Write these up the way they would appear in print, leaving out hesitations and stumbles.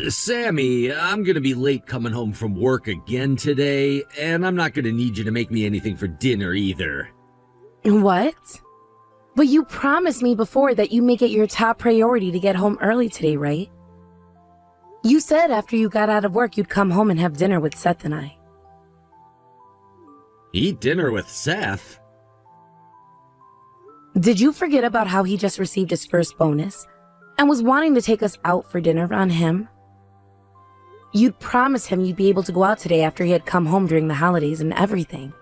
Sammy, I'm gonna be late coming home from work again today, and I'm not gonna need you to make me anything for dinner either. What? But you promised me before that you make it your top priority to get home early today, right? You said after you got out of work you'd come home and have dinner with Seth and I. Eat dinner with Seth? Did you forget about how he just received his first bonus and was wanting to take us out for dinner on him? You'd promised him you'd be able to go out today after he had come home during the holidays and everything.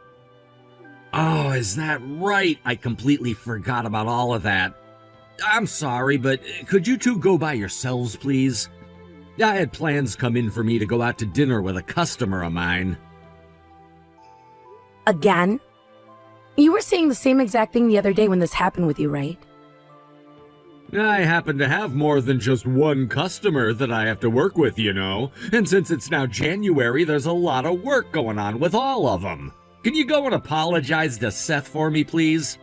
Oh, is that right? I completely forgot about all of that. I'm sorry, but could you two go by yourselves, please? I had plans come in for me to go out to dinner with a customer of mine. Again? You were saying the same exact thing the other day when this happened with you, right? I happen to have more than just one customer that I have to work with, you know. And since it's now January, there's a lot of work going on with all of them. Can you go and apologize to Seth for me, please?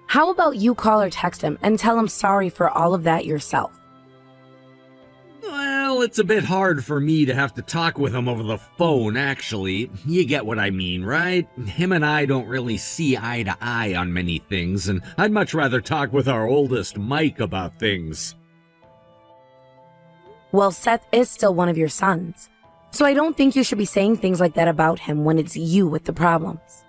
How about you call or text him and tell him sorry for all of that yourself? Well, it's a bit hard for me to have to talk with him over the phone, actually. You get what I mean, right? Him and I don't really see eye to eye on many things, and I'd much rather talk with our oldest, Mike, about things. Well, Seth is still one of your sons, so I don't think you should be saying things like that about him when it's you with the problems.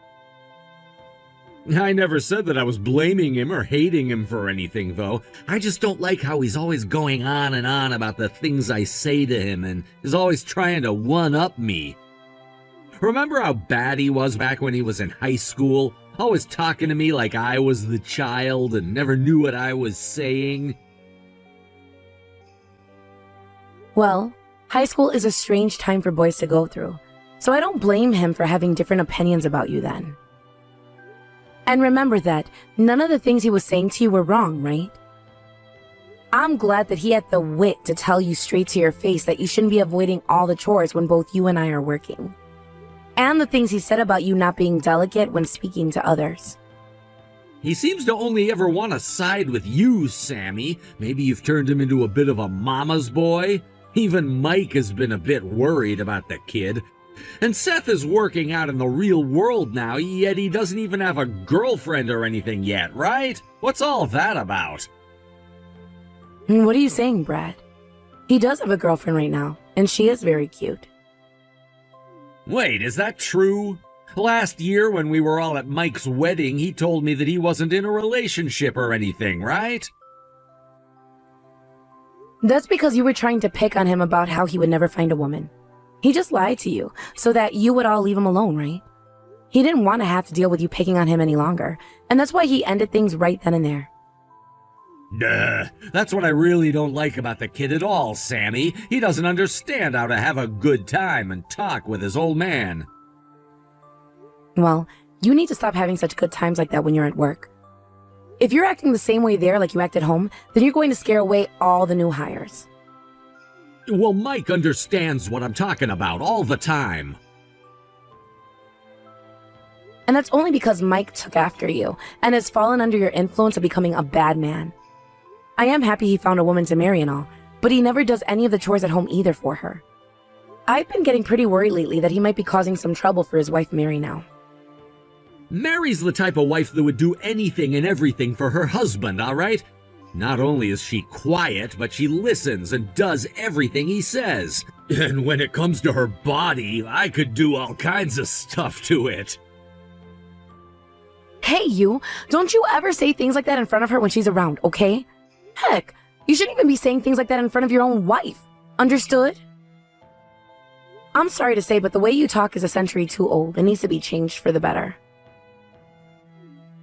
I never said that I was blaming him or hating him for anything, though. I just don't like how he's always going on and on about the things I say to him and is always trying to one-up me. Remember how bad he was back when he was in high school? Always talking to me like I was the child and never knew what I was saying? Well, high school is a strange time for boys to go through, so I don't blame him for having different opinions about you then. And remember that none of the things he was saying to you were wrong, right? I'm glad that he had the wit to tell you straight to your face that you shouldn't be avoiding all the chores when both you and I are working. And the things he said about you not being delicate when speaking to others. He seems to only ever want to side with you, Sammy. Maybe you've turned him into a bit of a mama's boy? Even Mike has been a bit worried about the kid. And Seth is working out in the real world now, yet he doesn't even have a girlfriend or anything yet, right? What's all that about? What are you saying, Brad? He does have a girlfriend right now, and she is very cute. Wait, is that true? Last year, when we were all at Mike's wedding, he told me that he wasn't in a relationship or anything, right? That's because you were trying to pick on him about how he would never find a woman. He just lied to you so that you would all leave him alone, right? He didn't want to have to deal with you picking on him any longer, and that's why he ended things right then and there. Duh, that's what I really don't like about the kid at all, Sammy. He doesn't understand how to have a good time and talk with his old man. Well, you need to stop having such good times like that when you're at work. If you're acting the same way there like you act at home, then you're going to scare away all the new hires. Well, Mike understands what I'm talking about all the time. And that's only because Mike took after you and has fallen under your influence of becoming a bad man. I am happy he found a woman to marry and all, but he never does any of the chores at home either for her. I've been getting pretty worried lately that he might be causing some trouble for his wife Mary now. Mary's the type of wife that would do anything and everything for her husband, all right? Not only is she quiet, but she listens and does everything he says. And when it comes to her body, I could do all kinds of stuff to it. Hey, you! Don't you ever say things like that in front of her when she's around, okay? Heck, you shouldn't even be saying things like that in front of your own wife. Understood? I'm sorry to say, but the way you talk is a century too old and needs to be changed for the better.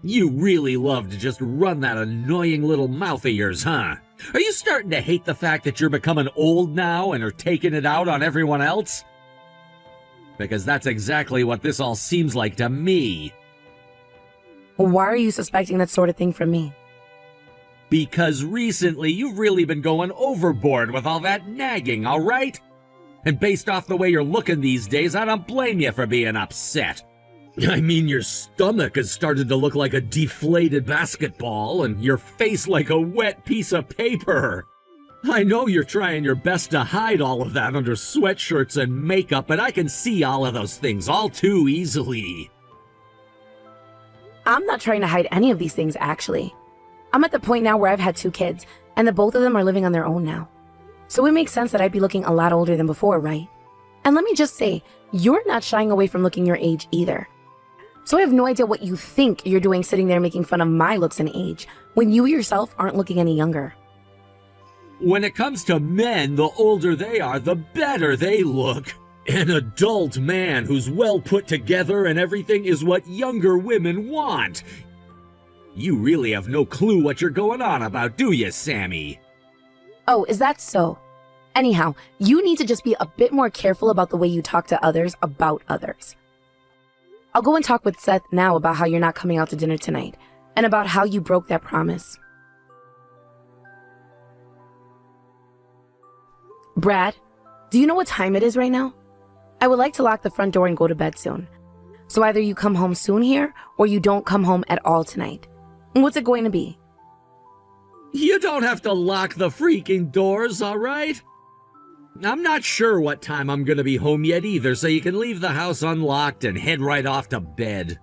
You really love to just run that annoying little mouth of yours, huh? Are you starting to hate the fact that you're becoming old now and are taking it out on everyone else? Because that's exactly what this all seems like to me. Why are you suspecting that sort of thing from me? Because recently you've really been going overboard with all that nagging, all right? And based off the way you're looking these days, I don't blame you for being upset. I mean, your stomach has started to look like a deflated basketball and your face like a wet piece of paper. I know you're trying your best to hide all of that under sweatshirts and makeup, but I can see all of those things all too easily. I'm not trying to hide any of these things, actually. I'm at the point now where I've had 2 kids, and the both of them are living on their own now. So it makes sense that I'd be looking a lot older than before, right? And let me just say, you're not shying away from looking your age either. So I have no idea what you think you're doing sitting there making fun of my looks and age, when you yourself aren't looking any younger. When it comes to men, the older they are, the better they look. An adult man who's well put together and everything is what younger women want. You really have no clue what you're going on about, do you, Sammy? Oh, is that so? Anyhow, you need to just be a bit more careful about the way you talk to others about others. I'll go and talk with Seth now about how you're not coming out to dinner tonight, and about how you broke that promise. Brad, do you know what time it is right now? I would like to lock the front door and go to bed soon. So either you come home soon here, or you don't come home at all tonight. What's it going to be? You don't have to lock the freaking doors, all right? I'm not sure what time I'm gonna be home yet either, so you can leave the house unlocked and head right off to bed.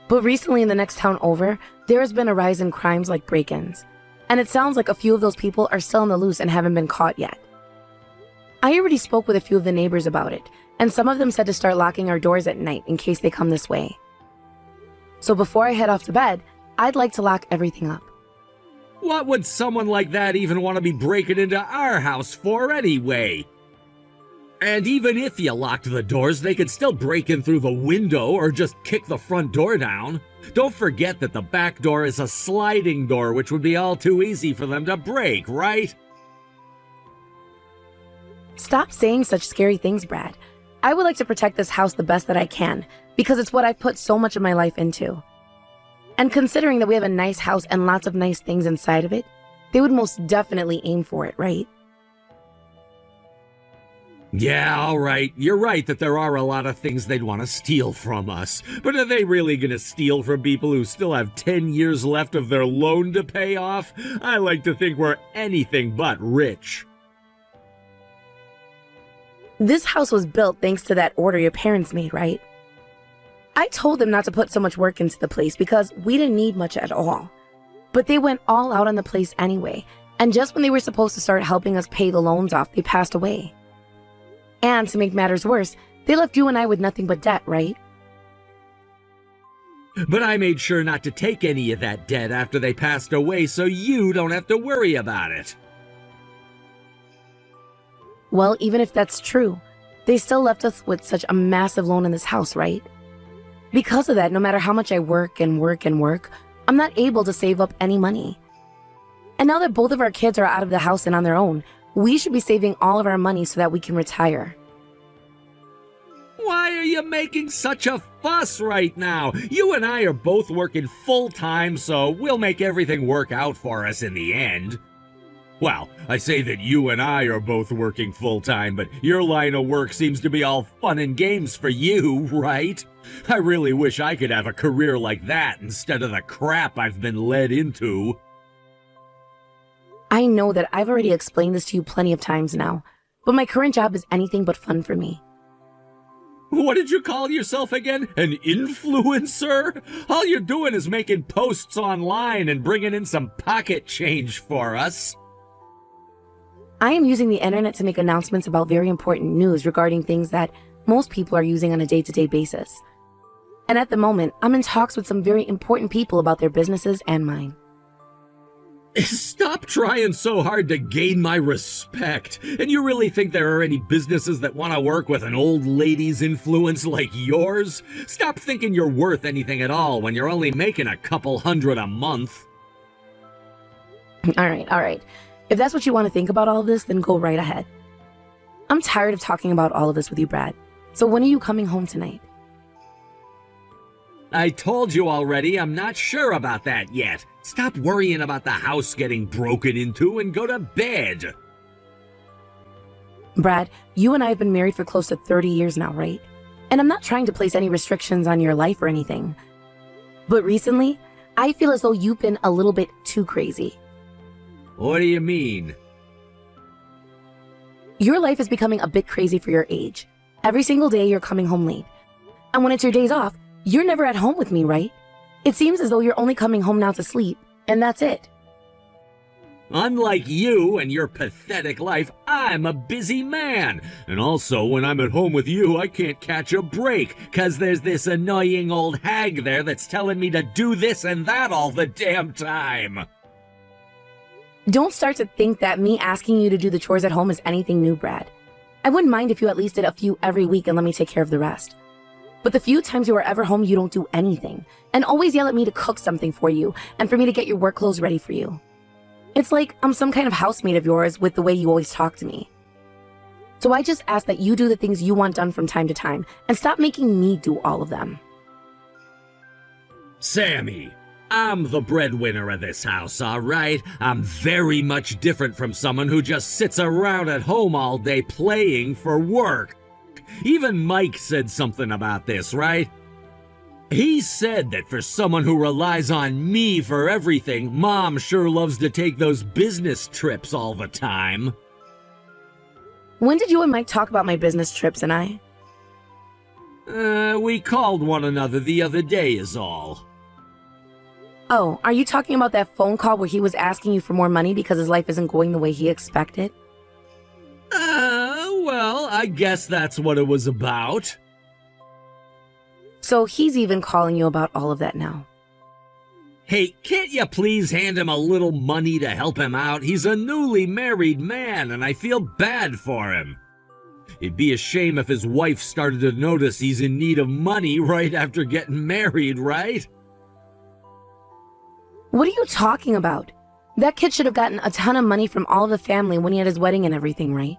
But recently in the next town over, there has been a rise in crimes like break-ins. And it sounds like a few of those people are still on the loose and haven't been caught yet. I already spoke with a few of the neighbors about it, and some of them said to start locking our doors at night in case they come this way. So before I head off to bed, I'd like to lock everything up. What would someone like that even want to be breaking into our house for anyway? And even if you locked the doors, they could still break in through the window or just kick the front door down. Don't forget that the back door is a sliding door, which would be all too easy for them to break, right? Stop saying such scary things, Brad. I would like to protect this house the best that I can, because it's what I've put so much of my life into. And considering that we have a nice house and lots of nice things inside of it, they would most definitely aim for it, right? Yeah, all right. You're right that there are a lot of things they'd want to steal from us. But are they really going to steal from people who still have 10 years left of their loan to pay off? I like to think we're anything but rich. This house was built thanks to that order your parents made, right? I told them not to put so much work into the place because we didn't need much at all. But they went all out on the place anyway, and just when they were supposed to start helping us pay the loans off, they passed away. And to make matters worse, they left you and I with nothing but debt, right? But I made sure not to take any of that debt after they passed away so you don't have to worry about it. Well, even if that's true, they still left us with such a massive loan in this house, right? Because of that, no matter how much I work and work and work, I'm not able to save up any money. And now that both of our kids are out of the house and on their own, we should be saving all of our money so that we can retire. Why are you making such a fuss right now? You and I are both working full-time, so we'll make everything work out for us in the end. Well, I say that you and I are both working full-time, but your line of work seems to be all fun and games for you, right? I really wish I could have a career like that instead of the crap I've been led into. I know that I've already explained this to you plenty of times now, but my current job is anything but fun for me. What did you call yourself again? An influencer? All you're doing is making posts online and bringing in some pocket change for us. I am using the internet to make announcements about very important news regarding things that most people are using on a day-to-day basis. And at the moment, I'm in talks with some very important people about their businesses and mine. Stop trying so hard to gain my respect. And you really think there are any businesses that want to work with an old lady's influence like yours? Stop thinking you're worth anything at all when you're only making a couple hundred a month. All right. If that's what you want to think about all of this, then go right ahead. I'm tired of talking about all of this with you, Brad. So when are you coming home tonight? I told you already, I'm not sure about that yet. Stop worrying about the house getting broken into and go to bed. Brad, you and I have been married for close to 30 years now, right? And I'm not trying to place any restrictions on your life or anything. But recently, I feel as though you've been a little bit too crazy. What do you mean? Your life is becoming a bit crazy for your age. Every single day you're coming home late. And when it's your days off, you're never at home with me, right? It seems as though you're only coming home now to sleep, and that's it. Unlike you and your pathetic life, I'm a busy man. And also, when I'm at home with you, I can't catch a break, 'cause there's this annoying old hag there that's telling me to do this and that all the damn time. Don't start to think that me asking you to do the chores at home is anything new, Brad. I wouldn't mind if you at least did a few every week and let me take care of the rest. But the few times you are ever home, you don't do anything, and always yell at me to cook something for you and for me to get your work clothes ready for you. It's like I'm some kind of housemate of yours with the way you always talk to me. So I just ask that you do the things you want done from time to time and stop making me do all of them. Sammy, I'm the breadwinner of this house, all right? I'm very much different from someone who just sits around at home all day playing for work. Even Mike said something about this, right? He said that for someone who relies on me for everything, Mom sure loves to take those business trips all the time. When did you and Mike talk about my business trips and I? We called one another the other day is all. Oh, are you talking about that phone call where he was asking you for more money because his life isn't going the way he expected? Well, I guess that's what it was about. So he's even calling you about all of that now. Hey, can't you please hand him a little money to help him out? He's a newly married man, and I feel bad for him. It'd be a shame if his wife started to notice he's in need of money right after getting married, right? What are you talking about? That kid should have gotten a ton of money from all of the family when he had his wedding and everything, right?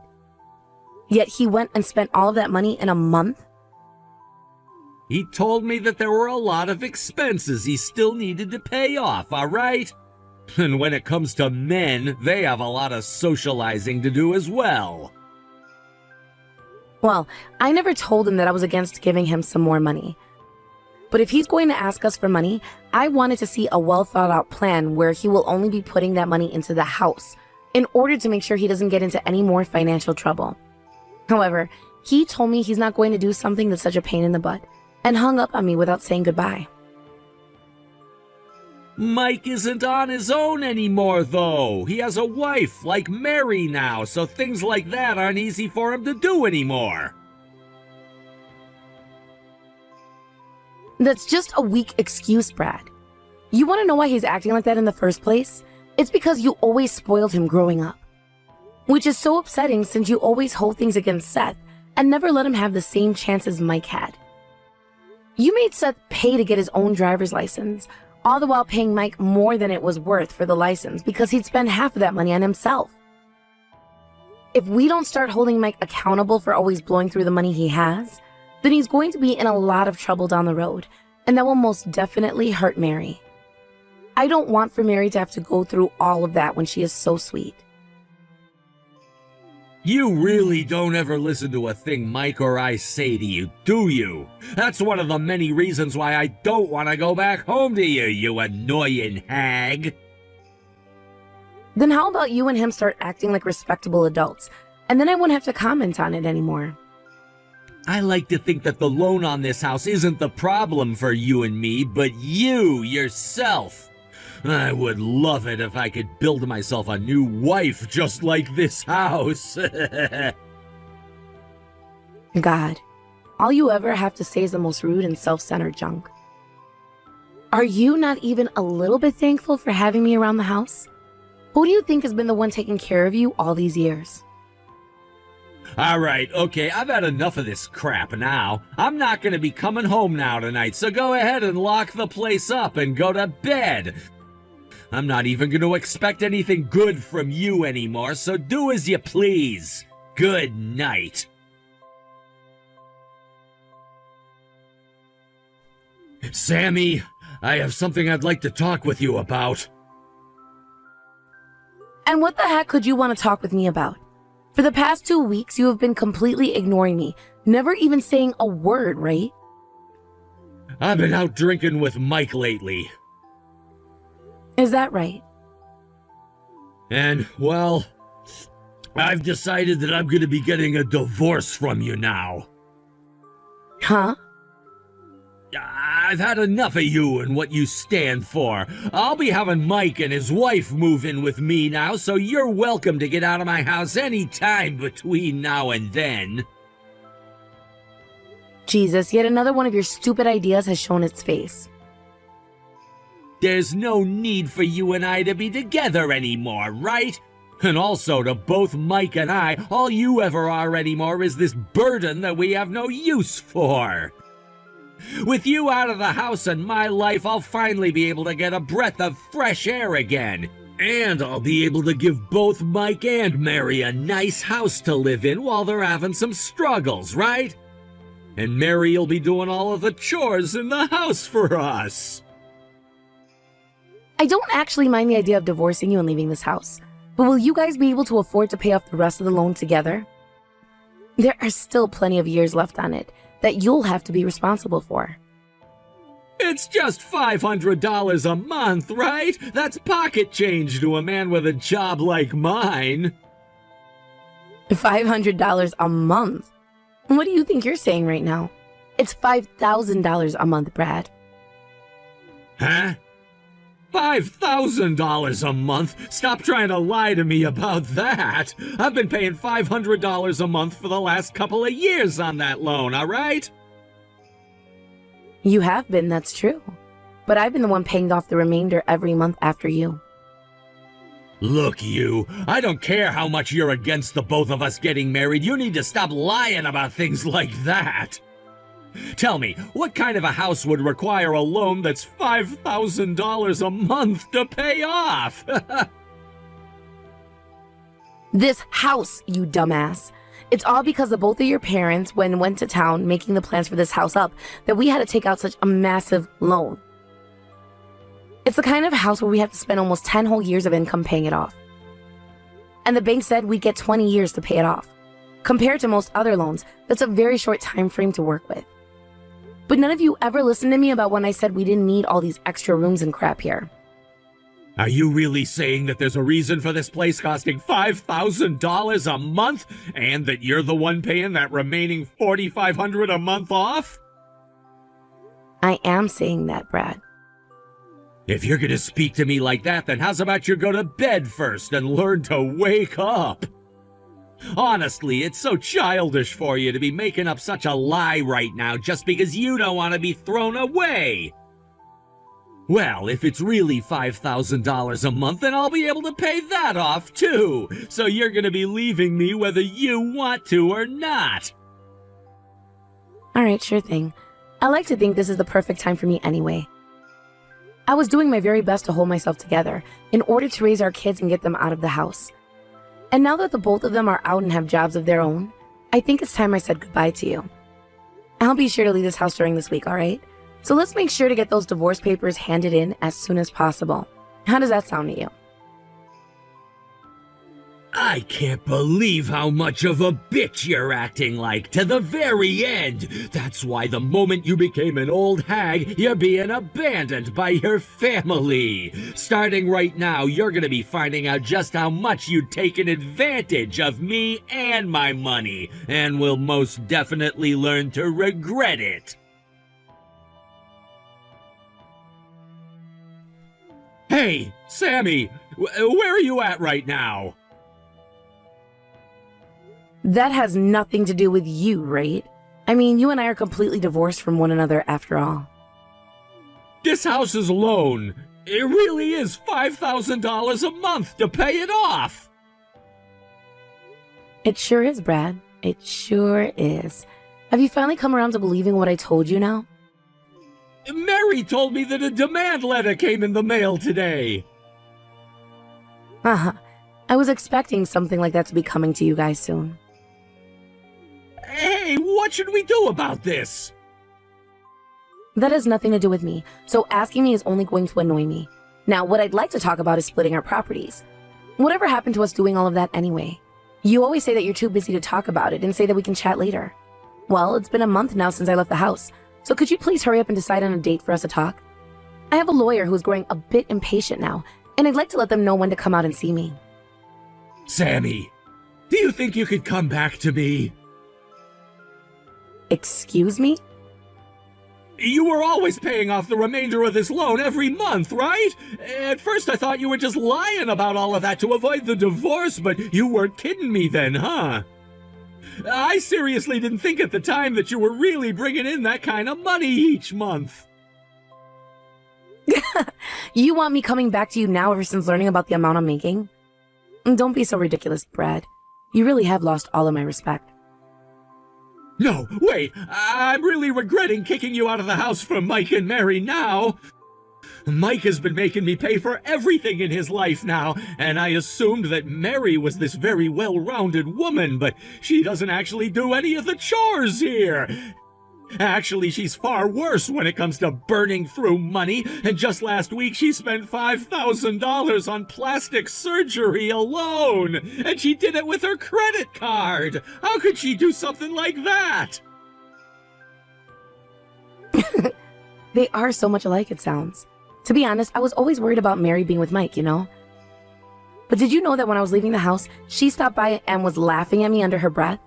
Yet he went and spent all of that money in a month? He told me that there were a lot of expenses he still needed to pay off, all right? And when it comes to men, they have a lot of socializing to do as well. Well, I never told him that I was against giving him some more money. But if he's going to ask us for money, I wanted to see a well-thought-out plan where he will only be putting that money into the house in order to make sure he doesn't get into any more financial trouble. However, he told me he's not going to do something that's such a pain in the butt and hung up on me without saying goodbye. Mike isn't on his own anymore, though. He has a wife like Mary now, so things like that aren't easy for him to do anymore. That's just a weak excuse, Brad. You want to know why he's acting like that in the first place? It's because you always spoiled him growing up. Which is so upsetting since you always hold things against Seth and never let him have the same chances Mike had. You made Seth pay to get his own driver's license, all the while paying Mike more than it was worth for the license because he'd spend half of that money on himself. If we don't start holding Mike accountable for always blowing through the money he has, then he's going to be in a lot of trouble down the road, and that will most definitely hurt Mary. I don't want for Mary to have to go through all of that when she is so sweet. You really don't ever listen to a thing Mike or I say to you, do you? That's one of the many reasons why I don't want to go back home to you, you annoying hag. Then how about you and him start acting like respectable adults, and then I won't have to comment on it anymore. I like to think that the loan on this house isn't the problem for you and me, but you yourself. I would love it if I could build myself a new wife just like this house. God, all you ever have to say is the most rude and self-centered junk. Are you not even a little bit thankful for having me around the house? Who do you think has been the one taking care of you all these years? All right, okay, I've had enough of this crap now. I'm not going to be coming home now tonight, so go ahead and lock the place up and go to bed. I'm not even going to expect anything good from you anymore, so do as you please. Good night. Sammy, I have something I'd like to talk with you about. And what the heck could you want to talk with me about? For the past 2 weeks, you have been completely ignoring me, never even saying a word, right? I've been out drinking with Mike lately. Is that right? And, well, I've decided that I'm going to be getting a divorce from you now. Huh? I've had enough of you and what you stand for. I'll be having Mike and his wife move in with me now, so you're welcome to get out of my house any time between now and then. Jesus, yet another one of your stupid ideas has shown its face. There's no need for you and I to be together anymore, right? And also, to both Mike and I, all you ever are anymore is this burden that we have no use for. With you out of the house and my life, I'll finally be able to get a breath of fresh air again. And I'll be able to give both Mike and Mary a nice house to live in while they're having some struggles, right? And Mary'll be doing all of the chores in the house for us. I don't actually mind the idea of divorcing you and leaving this house, but will you guys be able to afford to pay off the rest of the loan together? There are still plenty of years left on it that you'll have to be responsible for. It's just $500 a month, right? That's pocket change to a man with a job like mine. $500 a month? What do you think you're saying right now? It's $5,000 a month, Brad. Huh? $5,000 a month? Stop trying to lie to me about that. I've been paying $500 a month for the last couple of years on that loan, all right? You have been, that's true. But I've been the one paying off the remainder every month after you. Look, you, I don't care how much you're against the both of us getting married. You need to stop lying about things like that. Tell me, what kind of a house would require a loan that's $5,000 a month to pay off? This house, you dumbass. It's all because of both of your parents, when went to town making the plans for this house up, that we had to take out such a massive loan. It's the kind of house where we have to spend almost 10 whole years of income paying it off. And the bank said we'd get 20 years to pay it off. Compared to most other loans, that's a very short time frame to work with. But none of you ever listened to me about when I said we didn't need all these extra rooms and crap here. Are you really saying that there's a reason for this place costing $5,000 a month, and that you're the one paying that remaining $4,500 a month off? I am saying that, Brad. If you're gonna speak to me like that, then how's about you go to bed first and learn to wake up? Honestly, it's so childish for you to be making up such a lie right now just because you don't want to be thrown away. Well, if it's really $5,000 a month, then I'll be able to pay that off too. So you're gonna be leaving me whether you want to or not. All right, sure thing. I like to think this is the perfect time for me anyway. I was doing my very best to hold myself together in order to raise our kids and get them out of the house. And now that the both of them are out and have jobs of their own, I think it's time I said goodbye to you. I'll be sure to leave this house during this week, all right? So let's make sure to get those divorce papers handed in as soon as possible. How does that sound to you? I can't believe how much of a bitch you're acting like to the very end. That's why the moment you became an old hag, you're being abandoned by your family. Starting right now, you're gonna be finding out just how much you've taken advantage of me and my money, and will most definitely learn to regret it. Hey, Sammy, where are you at right now? That has nothing to do with you, right? I mean, you and I are completely divorced from one another after all. This house's loan, it really is $5,000 a month to pay it off. It sure is, Brad. It sure is. Have you finally come around to believing what I told you now? Mary told me that a demand letter came in the mail today. Uh-huh. I was expecting something like that to be coming to you guys soon. Hey, what should we do about this? That has nothing to do with me, so asking me is only going to annoy me. Now, what I'd like to talk about is splitting our properties. Whatever happened to us doing all of that anyway? You always say that you're too busy to talk about it and say that we can chat later. Well, it's been a month now since I left the house, so could you please hurry up and decide on a date for us to talk? I have a lawyer who's growing a bit impatient now, and I'd like to let them know when to come out and see me. Sammy, do you think you could come back to me? Excuse me? You were always paying off the remainder of this loan every month, right? At first I thought you were just lying about all of that to avoid the divorce, but you weren't kidding me then, huh? I seriously didn't think at the time that you were really bringing in that kind of money each month. You want me coming back to you now ever since learning about the amount I'm making? Don't be so ridiculous, Brad. You really have lost all of my respect. No, wait, I'm really regretting kicking you out of the house from Mike and Mary now. Mike has been making me pay for everything in his life now, and I assumed that Mary was this very well-rounded woman, but she doesn't actually do any of the chores here. Actually, she's far worse when it comes to burning through money, and just last week she spent $5,000 on plastic surgery alone, and she did it with her credit card. How could she do something like that? They are so much alike, it sounds. To be honest, I was always worried about Mary being with Mike, you know? But did you know that when I was leaving the house, she stopped by and was laughing at me under her breath?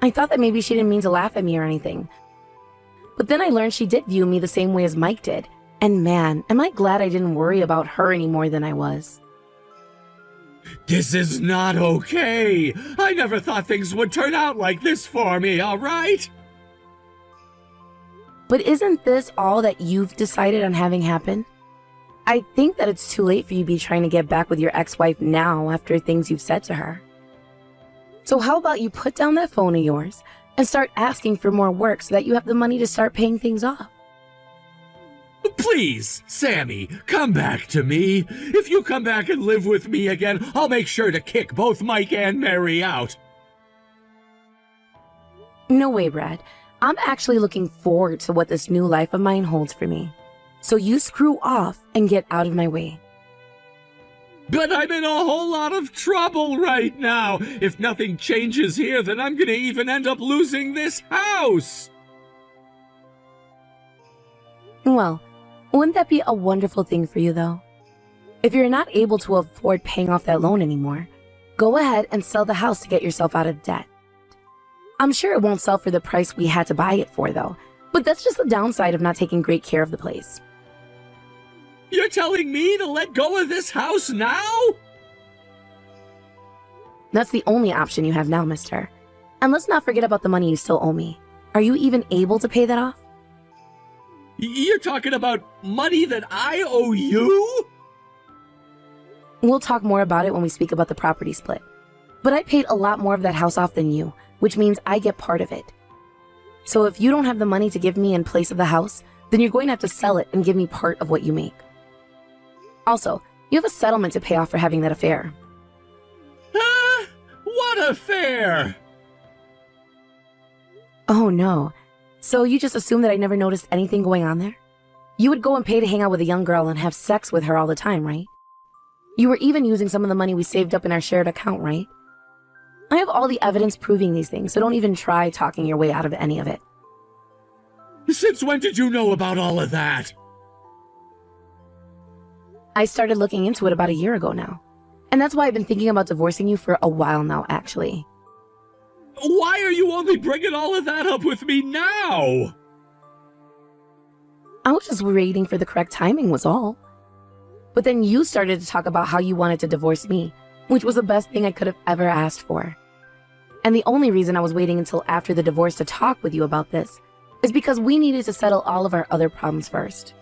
I thought that maybe she didn't mean to laugh at me or anything. But then I learned she did view me the same way as Mike did. And man, am I glad I didn't worry about her any more than I was. This is not okay. I never thought things would turn out like this for me, all right? But isn't this all that you've decided on having happen? I think that it's too late for you to be trying to get back with your ex-wife now after things you've said to her. So how about you put down that phone of yours and start asking for more work so that you have the money to start paying things off? Please, Sammy, come back to me. If you come back and live with me again, I'll make sure to kick both Mike and Mary out. No way, Brad. I'm actually looking forward to what this new life of mine holds for me. So you screw off and get out of my way. But I'm in a whole lot of trouble right now. If nothing changes here, then I'm gonna even end up losing this house. Well, wouldn't that be a wonderful thing for you, though? If you're not able to afford paying off that loan anymore, go ahead and sell the house to get yourself out of debt. I'm sure it won't sell for the price we had to buy it for, though, but that's just the downside of not taking great care of the place. You're telling me to let go of this house now? That's the only option you have now, mister. And let's not forget about the money you still owe me. Are you even able to pay that off? You're talking about money that I owe you? We'll talk more about it when we speak about the property split. But I paid a lot more of that house off than you, which means I get part of it. So if you don't have the money to give me in place of the house, then you're going to have to sell it and give me part of what you make. Also, you have a settlement to pay off for having that affair. What affair? Oh no. So you just assume that I never noticed anything going on there? You would go and pay to hang out with a young girl and have sex with her all the time, right? You were even using some of the money we saved up in our shared account, right? I have all the evidence proving these things, so don't even try talking your way out of any of it. Since when did you know about all of that? I started looking into it about a year ago now. And that's why I've been thinking about divorcing you for a while now, actually. Why are you only bringing all of that up with me now? I was just waiting for the correct timing was all. But then you started to talk about how you wanted to divorce me, which was the best thing I could have ever asked for. And the only reason I was waiting until after the divorce to talk with you about this is because we needed to settle all of our other problems first.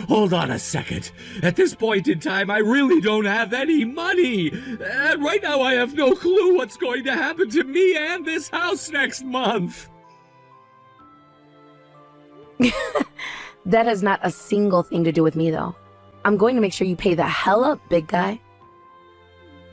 Hold on a second. At this point in time, I really don't have any money. And right now, I have no clue what's going to happen to me and this house next month. That has not a single thing to do with me, though. I'm going to make sure you pay the hell up, big guy.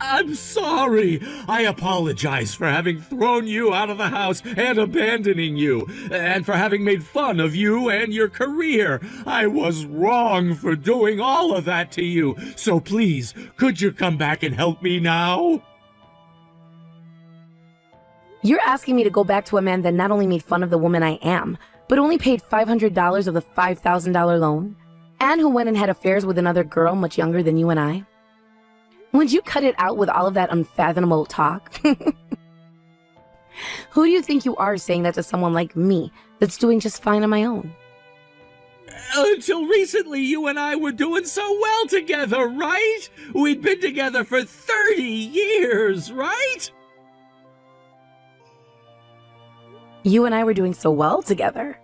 I'm sorry. I apologize for having thrown you out of the house and abandoning you, and for having made fun of you and your career. I was wrong for doing all of that to you. So please, could you come back and help me now? You're asking me to go back to a man that not only made fun of the woman I am, but only paid $500 of the $5,000 loan, and who went and had affairs with another girl much younger than you and I? Would you cut it out with all of that unfathomable talk? Who do you think you are saying that to someone like me that's doing just fine on my own? Until recently, you and I were doing so well together, right? We'd been together for 30 years, right? You and I were doing so well together.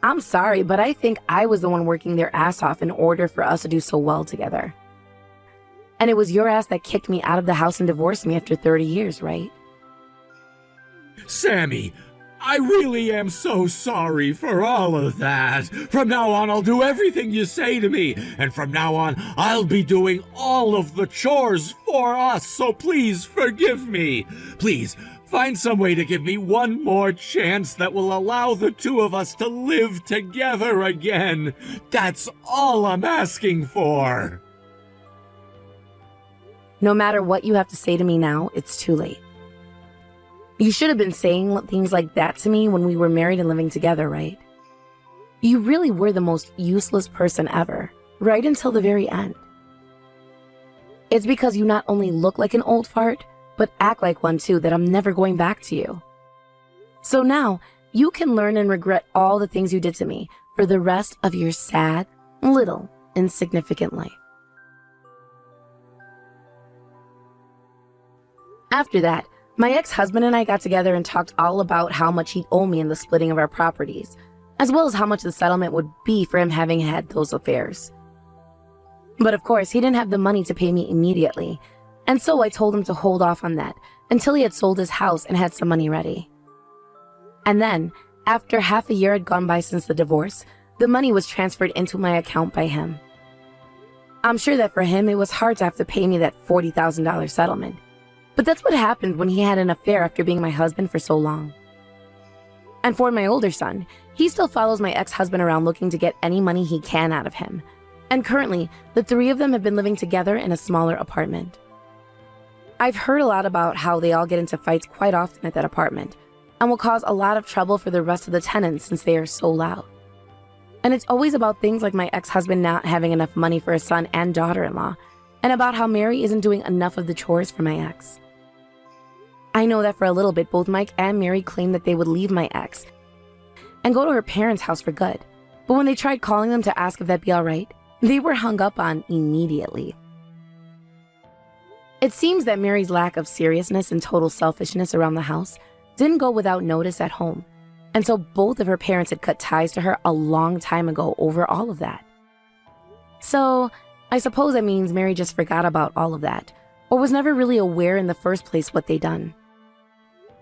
I'm sorry, but I think I was the one working their ass off in order for us to do so well together. And it was your ass that kicked me out of the house and divorced me after 30 years, right? Sammy, I really am so sorry for all of that. From now on, I'll do everything you say to me. And from now on, I'll be doing all of the chores for us. So please forgive me. Please, find some way to give me one more chance that will allow the two of us to live together again. That's all I'm asking for. No matter what you have to say to me now, it's too late. You should have been saying things like that to me when we were married and living together, right? You really were the most useless person ever, right until the very end. It's because you not only look like an old fart, but act like one too, that I'm never going back to you. So now, you can learn and regret all the things you did to me for the rest of your sad, little, insignificant life. After that, my ex-husband and I got together and talked all about how much he'd owe me in the splitting of our properties, as well as how much the settlement would be for him having had those affairs. But of course, he didn't have the money to pay me immediately, and so I told him to hold off on that until he had sold his house and had some money ready. And then, after half a year had gone by since the divorce, the money was transferred into my account by him. I'm sure that for him, it was hard to have to pay me that $40,000 settlement. But that's what happened when he had an affair after being my husband for so long. And for my older son, he still follows my ex-husband around looking to get any money he can out of him. And currently, the three of them have been living together in a smaller apartment. I've heard a lot about how they all get into fights quite often at that apartment, and will cause a lot of trouble for the rest of the tenants since they are so loud. And it's always about things like my ex-husband not having enough money for his son and daughter-in-law, and about how Mary isn't doing enough of the chores for my ex. I know that for a little bit, both Mike and Mary claimed that they would leave my ex and go to her parents' house for good. But when they tried calling them to ask if that'd be all right, they were hung up on immediately. It seems that Mary's lack of seriousness and total selfishness around the house didn't go without notice at home, and so both of her parents had cut ties to her a long time ago over all of that. So, I suppose that means Mary just forgot about all of that, or was never really aware in the first place what they'd done.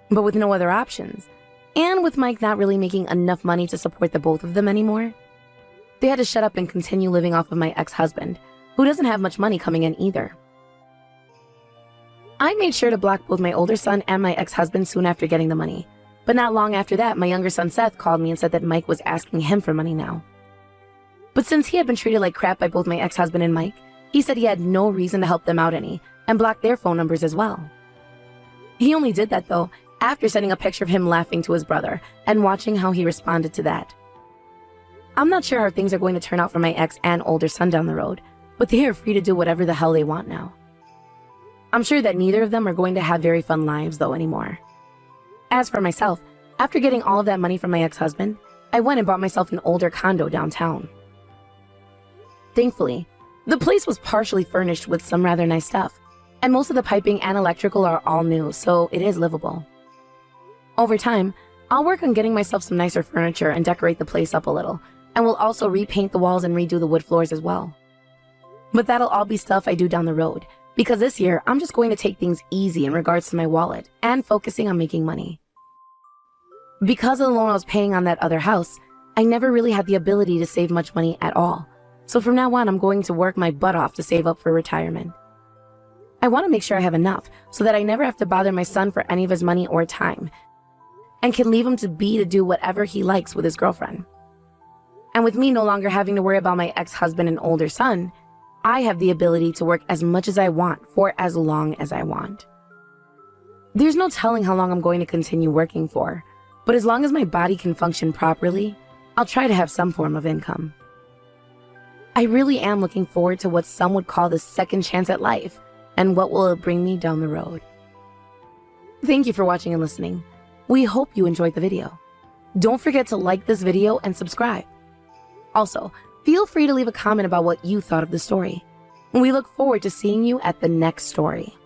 But with no other options, and with Mike not really making enough money to support the both of them anymore, they had to shut up and continue living off of my ex-husband, who doesn't have much money coming in either. I made sure to block both my older son and my ex-husband soon after getting the money, but not long after that, my younger son Seth called me and said that Mike was asking him for money now. But since he had been treated like crap by both my ex-husband and Mike, he said he had no reason to help them out any, and blocked their phone numbers as well. He only did that, though, after sending a picture of him laughing to his brother and watching how he responded to that. I'm not sure how things are going to turn out for my ex and older son down the road, but they are free to do whatever the hell they want now. I'm sure that neither of them are going to have very fun lives, though, anymore. As for myself, after getting all of that money from my ex-husband, I went and bought myself an older condo downtown. Thankfully, the place was partially furnished with some rather nice stuff, and most of the piping and electrical are all new, so it is livable. Over time, I'll work on getting myself some nicer furniture and decorate the place up a little, and will also repaint the walls and redo the wood floors as well. But that'll all be stuff I do down the road, because this year I'm just going to take things easy in regards to my wallet and focusing on making money. Because of the loan I was paying on that other house, I never really had the ability to save much money at all, so from now on I'm going to work my butt off to save up for retirement. I want to make sure I have enough so that I never have to bother my son for any of his money or time, and can leave him to do whatever he likes with his girlfriend. And with me no longer having to worry about my ex-husband and older son, I have the ability to work as much as I want for as long as I want. There's no telling how long I'm going to continue working for, but as long as my body can function properly, I'll try to have some form of income. I really am looking forward to what some would call the second chance at life, And what will it bring me down the road? Thank you for watching and listening. We hope you enjoyed the video. Don't forget to like this video and subscribe. Also, feel free to leave a comment about what you thought of the story. We look forward to seeing you at the next story.